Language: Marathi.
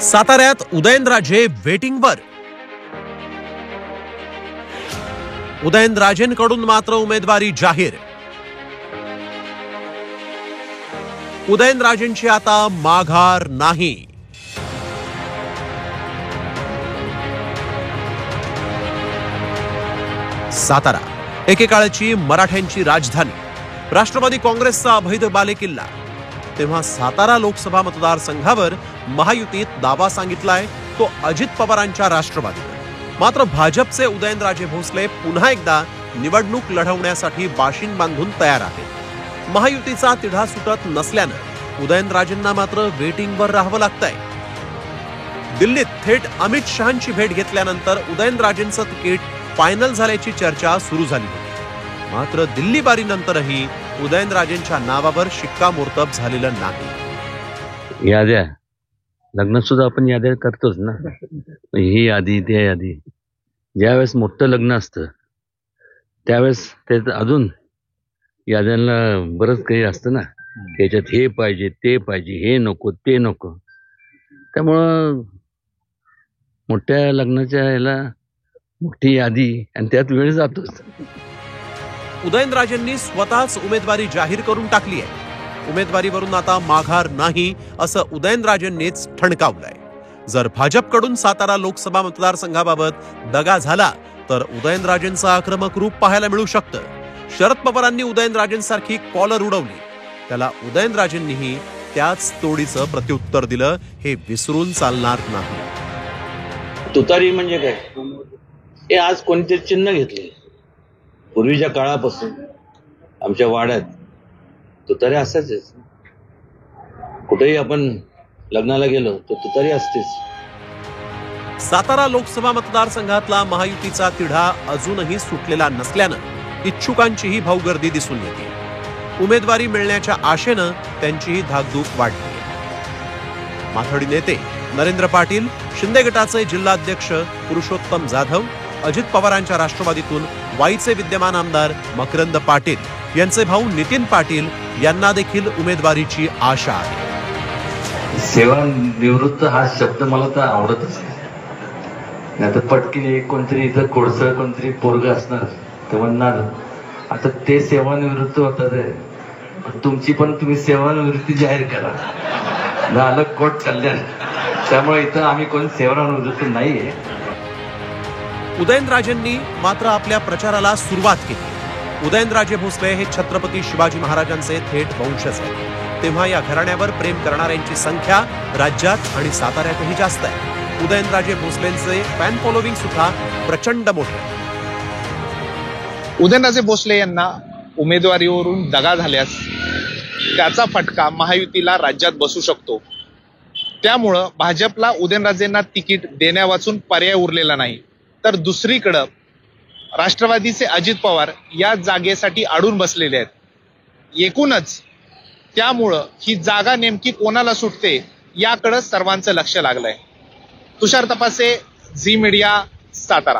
साताऱ्यात उदयनराजे वेटिंगवर. उदयनराजेंकडून मात्र उमेदवारी जाहीर. उदयनराजेंची आता माघार नाही. सातारा एकेकाळची मराठ्यांची राजधानी, राष्ट्रवादी काँग्रेसचा अभैद बालेकिल्ला. तेव्हा सातारा लोकसभा मतदारसंघावर महायुतीत दावा सांगितलाय तो अजित पवारांच्या राष्ट्रवादीवर. मात्र भाजपचे उदयनराजे भोसले पुन्हा एकदा निवडणूक लढवण्यासाठी बाशिंग बांधून तयार आहेत. महायुतीचा तिढा सुटत नसल्यानं उदयनराजेंना मात्र वेटिंगवर राहावं लागतंय. दिल्लीत थेट अमित शहांची भेट घेतल्यानंतर उदयनराजेंचं तिकीट फायनल झाल्याची चर्चा सुरू झाली होती. मात्र दिल्ली बारीनंतरही उदयनराजेंच्या नावावर शिक्कामोर्तब झालेलं नाही. याद्या लग्नात सुद्धा आपण याद्या करतोच ना, ही यादी त्या यादी. ज्यावेळेस मोठं लग्न असतं त्यावेळेस त्यात अजून याद्यांना बरंच काही असतं ना, त्याच्यात हे पाहिजे ते पाहिजे, हे नको ते नको. त्यामुळं मोठ्या लग्नाच्या याला मोठी यादी आणि त्यात वेळ जातोच. उदयनराजेंनी स्वतःच उमेदवारी जाहीर करून टाकली आहे. उमेदवारीवरून आता माघार नाही असं उदयनराजेंनीच ठणकावलंय. जर भाजपकडून सातारा लोकसभा मतदारसंघाबाबत दगा झाला तर उदयनराजेंचं आक्रमक रूप पाहायला मिळू शकतं. शरद पवारांनी उदयनराजेंसारखी कॉलर उडवली, त्याला उदयनराजेंनीही त्याच तोडीचं प्रत्युत्तर दिलं, हे विसरून चालणार नाही. तुतारी म्हणजे काय, हे आज कोणते चिन्ह घेतले. पूर्वीच्या काळापासून आमच्या वाड्यात तुतारी असायचेच. कुठेही आपण लग्नाला गेलो तर तुतारी असतेच. सातारा लोकसभा मतदारसंघातला महायुतीचा तिढा अजूनही सुटलेला नसल्यानं इच्छुकांचीही भाऊगर्दी दिसून येते. उमेदवारी मिळण्याच्या आशेनं त्यांचीही धाकधूक वाढली. माथाडी नेते नरेंद्र पाटील, शिंदे गटाचे जिल्हाध्यक्ष पुरुषोत्तम जाधव, अजित पवारांच्या राष्ट्रवादीतून वाईचे विद्यमान आमदार मकरंद पाटील यांचे भाऊ नितीन पाटील यांना देखील उमेदवारीची आशा आहे. सेवानिवृत्त हा शब्द मला तर आवडतच नाही. आता पटकीने कोणतरी इथं कोळसं कोणतरी पोरग असणार तर म्हणणार आता ते सेवानिवृत्त होतात, तुमची पण तुम्ही सेवानिवृत्ती जाहीर करा, झालं कोट कल्याण. त्यामुळे इथं आम्ही कोण सेवानिवृत्त नाहीये. उदयनराजेंनी मात्र आपल्या प्रचाराला सुरुवात केली. उदयनराजे भोसले हे छत्रपती शिवाजी महाराजांचे थेट वंशज आहेत. तेव्हा या घराण्यावर प्रेम करणाऱ्यांची संख्या राज्यात आणि साताऱ्यातही जास्त आहे. उदयनराजे भोसलेंचे फॅन फॉलोविंग सुद्धा प्रचंड मोठे. उदयनराजे भोसले यांना उमेदवारीवरून दगा झाल्यास त्याचा फटका महायुतीला राज्यात बसू शकतो. त्यामुळं भाजपला उदयनराजेंना तिकीट देण्यावाचून पर्याय उरलेला नाही. तर दुसरीकडं राष्ट्रवादीचे अजित पवार या जागेसाठी अडून बसलेले आहेत. एकूणच त्यामुळं ही जागा नेमकी कोणाला सुटते याकडे सर्वांचं लक्ष लागलंय. तुषार तपासे, झी मीडिया, सातारा.